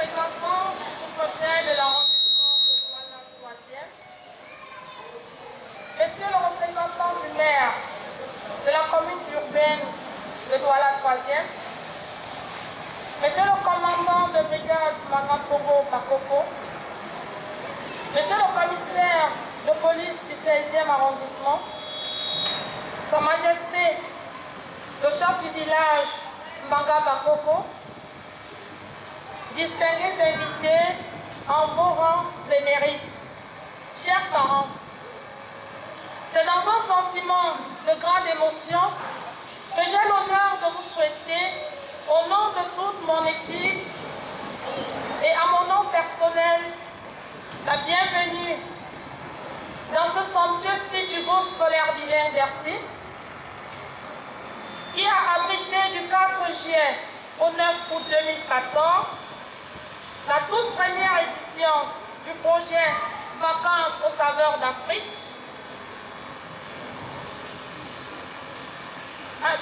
représentant du sous-préfet de l'arrondissement de Douala 3e, Monsieur le représentant du maire de la commune urbaine de Douala 3e, Monsieur le commandant de brigade Magapogo Bakoko, Monsieur le commissaire de police du 16e arrondissement, Sa Majesté le chef du village Mbanga Bakoko, distingués invités en vos rangs et mérites, chers parents, c'est dans un sentiment de grande émotion que j'ai l'honneur de vous souhaiter, au nom de toute mon équipe et à mon nom personnel, la bienvenue dans ce somptueux site du groupe scolaire bilingue Bercy, qui a abrité du 4 juillet au 9 août 2014 la toute première édition du projet Vacances aux saveurs d'Afrique,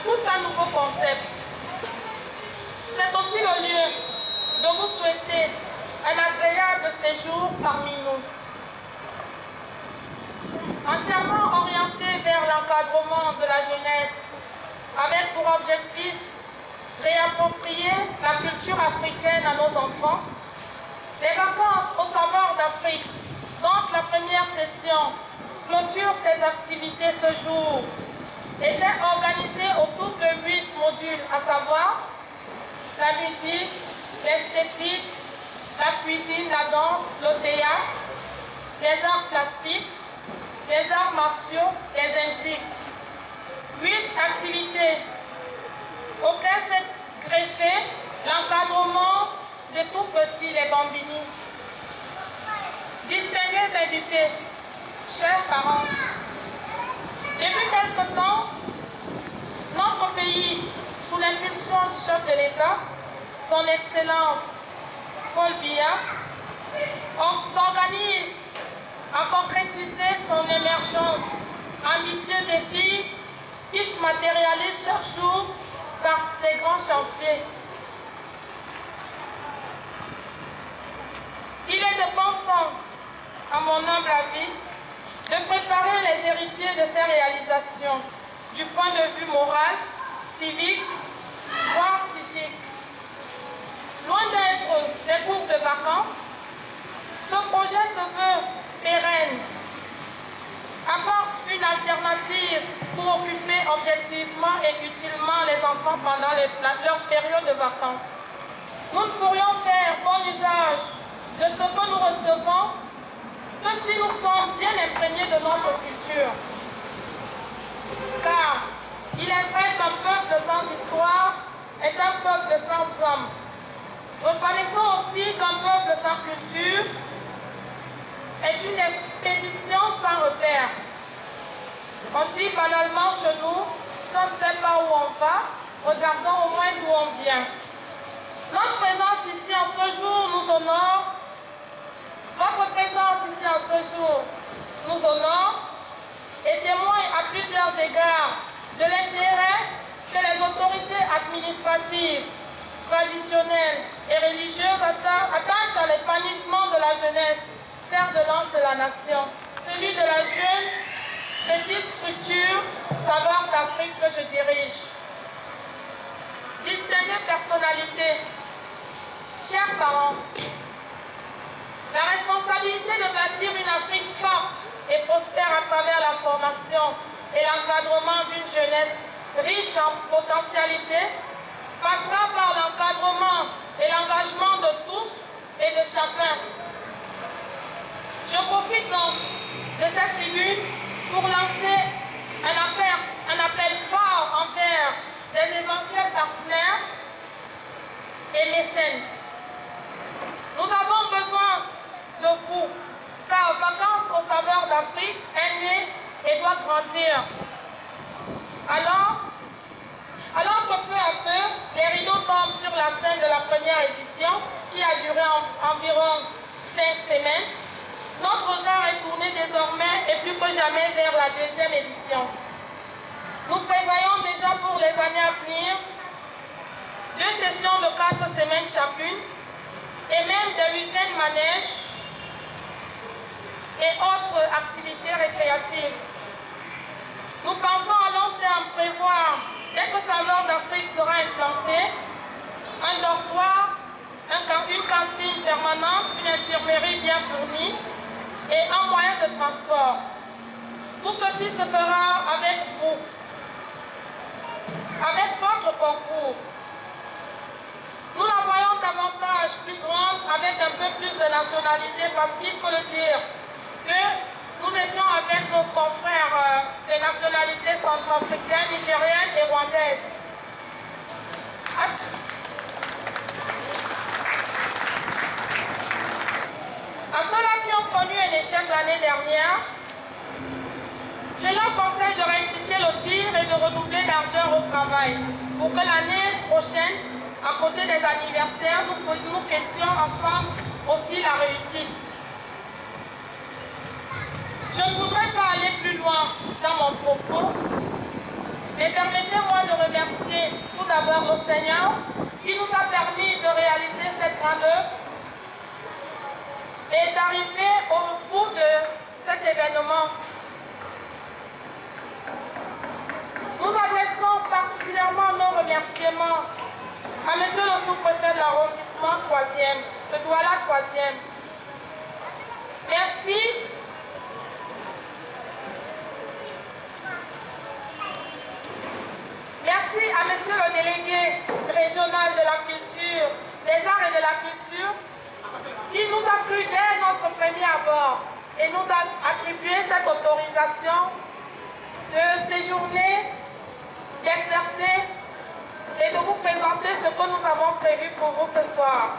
tout un nouveau concept. C'est aussi le lieu de vous souhaiter un agréable séjour parmi nous. Entièrement orienté vers l'encadrement de la jeunesse, avec pour objectif réapproprier la culture africaine à nos enfants. Les vacances aux saveurs d'Afrique, dont la première session clôture ses activités ce jour, étaient organisées autour de 8 modules, à savoir la musique, l'esthétique, la cuisine, la danse, le théâtre, les arts plastiques, les arts martiaux, les antiques. 8 activités auxquelles s'est greffé l'encadrement des tout petits, les bambini. Distingués invités, chers parents, depuis quelque temps, notre pays, sous l'impulsion du chef de l'État, son Excellence Paul Biya, s'organise à concrétiser son émergence, ambitieux défi qui se matérialise chaque jour par des grands chantiers. Il est de bon temps, à mon humble avis, de préparer les héritiers de ces réalisations du point de vue moral, civique, voire psychique. Loin d'être des cours de vacances, ce projet se veut pérenne, apporte une alternative pour occuper objectivement et utilement les enfants pendant leur période de vacances. Nous ne pourrions faire bon usage de ce que nous recevons que si nous sommes bien imprégnés de notre culture. Car il est vrai qu'un peuple sans histoire est un peuple sans âme. Reconnaissons aussi qu'un peuple sans culture est une expédition sans repère. On dit banalement chez nous, si on ne sait pas où on va, regardons au moins d'où on vient. Notre présence ici en ce jour nous honore. Votre présence ici en ce jour nous honore et témoigne à plusieurs égards de l'intérêt que les autorités administratives, traditionnelles et religieuses attachent à l'épanouissement de la jeunesse, fer de lance de la nation, celui de la jeune petite structure Saveurs d'Afrique que je dirige. Distinguées personnalités, chers parents, la responsabilité de bâtir une Afrique forte et prospère à travers la formation et l'encadrement d'une jeunesse riche en potentialités passera par l'encadrement et l'engagement de tous et de chacun. Je profite donc de cette tribune pour lancer un appel fort envers des éventuels partenaires et mécènes. Nous avons besoin de vous, car Vacances aux saveurs d'Afrique est né et doit grandir. Alors que peu à peu, les rideaux tombent sur la scène de la première édition, qui a duré environ 5 semaines, notre regard est tourné désormais et plus que jamais vers la deuxième édition. Nous prévoyons déjà pour les années à venir 2 sessions de 4 semaines chacune, et même des week-ends manèges et autres activités récréatives. Nous pensons à long terme prévoir, dès que Saveurs d'Afrique sera implanté, un dortoir, une cantine permanente, une infirmerie bien fournie et un moyen de transport. Tout ceci se fera avec vous, avec votre concours. Nous la voyons davantage plus grande avec un peu plus de nationalité parce qu'il faut le dire que nous étions avec nos confrères des nationalités centrafricaines, nigériennes et rwandaises. À ceux-là qui ont connu un échec l'année dernière, je leur conseille de rectifier le tir et de redoubler d'ardeur au travail pour que l'année prochaine, à côté des anniversaires, nous fêtions ensemble aussi la réussite. Je ne voudrais pas aller plus loin dans mon propos, mais permettez-moi de remercier tout d'abord le Seigneur qui nous a permis de réaliser cette grande œuvre et d'arriver au bout de cet événement. Nous adressons particulièrement nos remerciements à monsieur le sous-préfet de l'arrondissement 3e, de Douala 3e. Merci. Merci à monsieur le délégué régional de la culture, des arts et de la culture, qui nous a plu dès notre premier abord et nous a attribué cette autorisation de séjourner, d'exercer et de vous présenter ce que nous avons prévu pour vous ce soir.